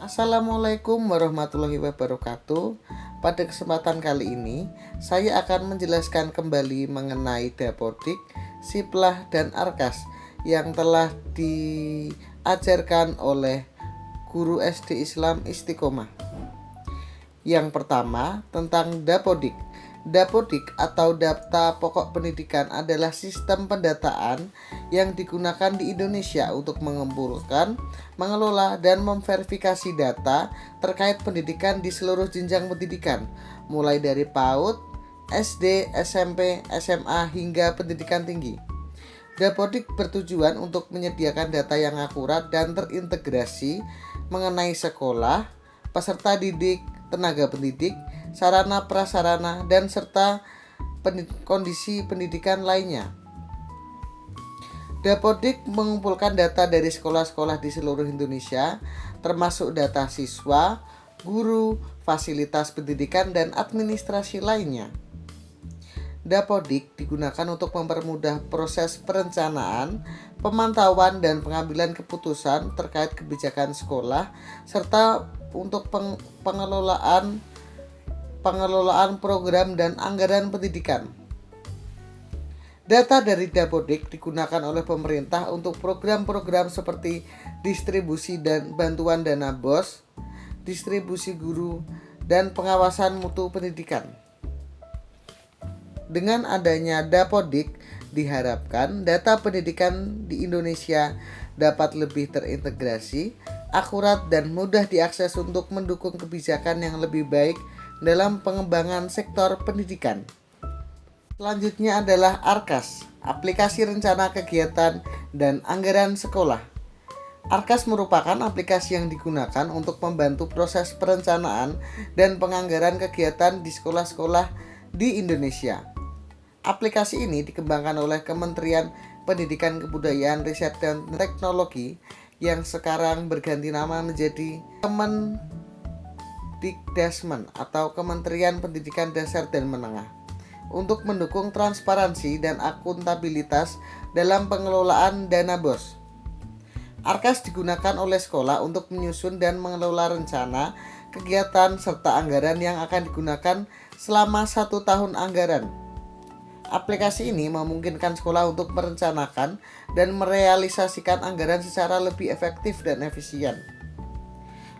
Assalamualaikum warahmatullahi wabarakatuh. Pada kesempatan kali ini, saya akan menjelaskan kembali mengenai Dapodik, Siplah, dan Arkas yang telah diajarkan oleh guru SD Islam Istiqomah. Yang pertama, tentang Dapodik. Dapodik atau Data Pokok Pendidikan adalah sistem pendataan yang digunakan di Indonesia untuk mengumpulkan, mengelola, dan memverifikasi data terkait pendidikan di seluruh jenjang pendidikan, mulai dari PAUD, SD, SMP, SMA, hingga pendidikan tinggi. Dapodik bertujuan untuk menyediakan data yang akurat dan terintegrasi mengenai sekolah, peserta didik, tenaga pendidik, sarana prasarana, dan serta kondisi pendidikan lainnya. Dapodik mengumpulkan data dari sekolah-sekolah di seluruh Indonesia, termasuk data siswa, guru, fasilitas pendidikan, dan administrasi lainnya. Dapodik digunakan untuk mempermudah proses perencanaan, pemantauan, dan pengambilan keputusan terkait kebijakan sekolah, serta untuk pengelolaan program dan anggaran pendidikan. Data dari Dapodik digunakan oleh pemerintah untuk program-program seperti distribusi dan bantuan dana BOS, distribusi guru, dan pengawasan mutu pendidikan. Dengan adanya Dapodik, diharapkan data pendidikan di Indonesia dapat lebih terintegrasi, akurat, dan mudah diakses untuk mendukung kebijakan yang lebih baik dalam pengembangan sektor pendidikan. Selanjutnya adalah Arkas, aplikasi rencana kegiatan dan anggaran sekolah. Arkas merupakan aplikasi yang digunakan untuk membantu proses perencanaan dan penganggaran kegiatan di sekolah-sekolah di Indonesia. Aplikasi ini dikembangkan oleh Kementerian Pendidikan, Kebudayaan, Riset, dan Teknologi yang sekarang berganti nama menjadi Kemendikdasmen atau Kementerian Pendidikan Dasar dan Menengah untuk mendukung transparansi dan akuntabilitas dalam pengelolaan dana BOS. Arkas digunakan oleh sekolah untuk menyusun dan mengelola rencana, kegiatan, serta anggaran yang akan digunakan selama 1 tahun anggaran. Aplikasi ini memungkinkan sekolah untuk merencanakan dan merealisasikan anggaran secara lebih efektif dan efisien.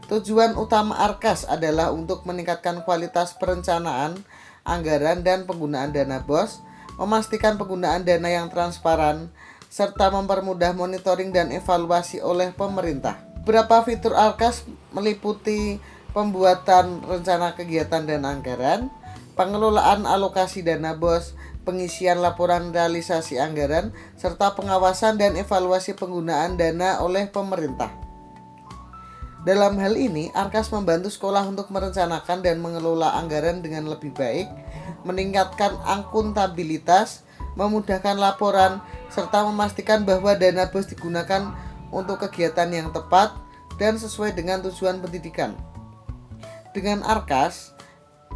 Tujuan utama Arkas adalah untuk meningkatkan kualitas perencanaan, anggaran, dan penggunaan dana BOS, memastikan penggunaan dana yang transparan, serta mempermudah monitoring dan evaluasi oleh pemerintah. Beberapa fitur Arkas meliputi pembuatan rencana kegiatan dan anggaran, pengelolaan alokasi dana BOS, pengisian laporan realisasi anggaran, serta pengawasan dan evaluasi penggunaan dana oleh pemerintah. Dalam hal ini, Arkas membantu sekolah untuk merencanakan dan mengelola anggaran dengan lebih baik, meningkatkan akuntabilitas, memudahkan laporan, serta memastikan bahwa dana BOS digunakan untuk kegiatan yang tepat dan sesuai dengan tujuan pendidikan. Dengan Arkas,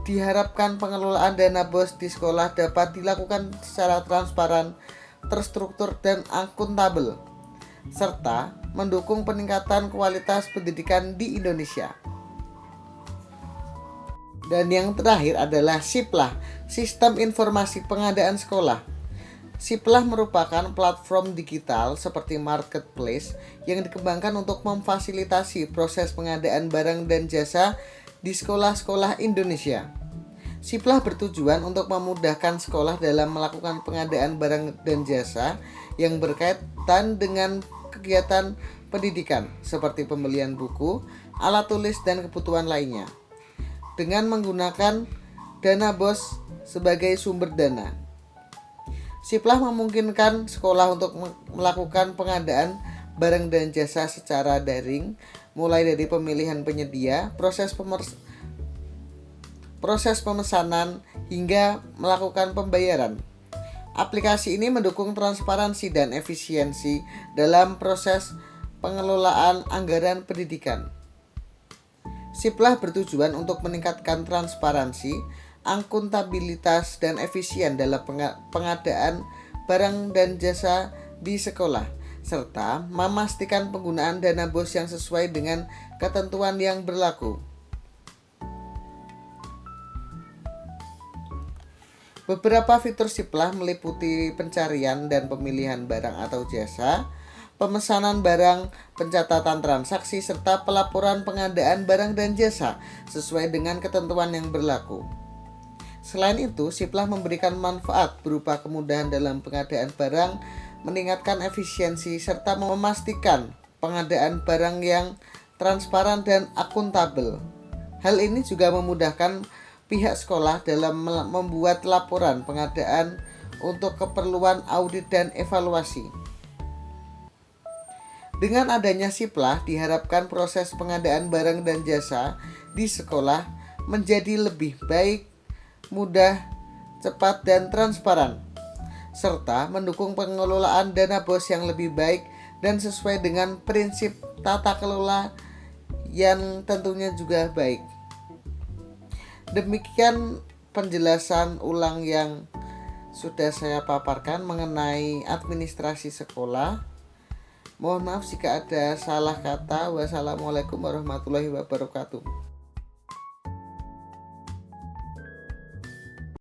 diharapkan pengelolaan dana BOS di sekolah dapat dilakukan secara transparan, terstruktur, dan akuntabel, serta mendukung peningkatan kualitas pendidikan di Indonesia. Dan yang terakhir adalah Siplah, Sistem Informasi Pengadaan Sekolah. Siplah merupakan platform digital seperti marketplace yang dikembangkan untuk memfasilitasi proses pengadaan barang dan jasa di sekolah-sekolah Indonesia. Siplah bertujuan untuk memudahkan sekolah dalam melakukan pengadaan barang dan jasa yang berkaitan dengan kegiatan pendidikan seperti pembelian buku, alat tulis, dan kebutuhan lainnya dengan menggunakan dana BOS sebagai sumber dana. Siplah memungkinkan sekolah untuk melakukan pengadaan barang dan jasa secara daring, mulai dari pemilihan penyedia, proses pemesanan, hingga melakukan pembayaran. Aplikasi ini mendukung transparansi dan efisiensi dalam proses pengelolaan anggaran pendidikan. Siplah bertujuan untuk meningkatkan transparansi, akuntabilitas, dan efisien dalam pengadaan barang dan jasa di sekolah, serta memastikan penggunaan dana BOS yang sesuai dengan ketentuan yang berlaku. Beberapa fitur Siplah meliputi pencarian dan pemilihan barang atau jasa, pemesanan barang, pencatatan transaksi, serta pelaporan pengadaan barang dan jasa sesuai dengan ketentuan yang berlaku. Selain itu, Siplah memberikan manfaat berupa kemudahan dalam pengadaan barang, meningkatkan efisiensi, serta memastikan pengadaan barang yang transparan dan akuntabel. Hal ini juga memudahkan pihak sekolah dalam membuat laporan pengadaan untuk keperluan audit dan evaluasi. Dengan adanya Siplah, diharapkan proses pengadaan barang dan jasa di sekolah menjadi lebih baik, mudah, cepat, dan transparan, serta mendukung pengelolaan dana BOS yang lebih baik dan sesuai dengan prinsip tata kelola yang tentunya juga baik. Demikian penjelasan ulang yang sudah saya paparkan mengenai administrasi sekolah. Mohon maaf jika ada salah kata. Wassalamualaikum warahmatullahi wabarakatuh.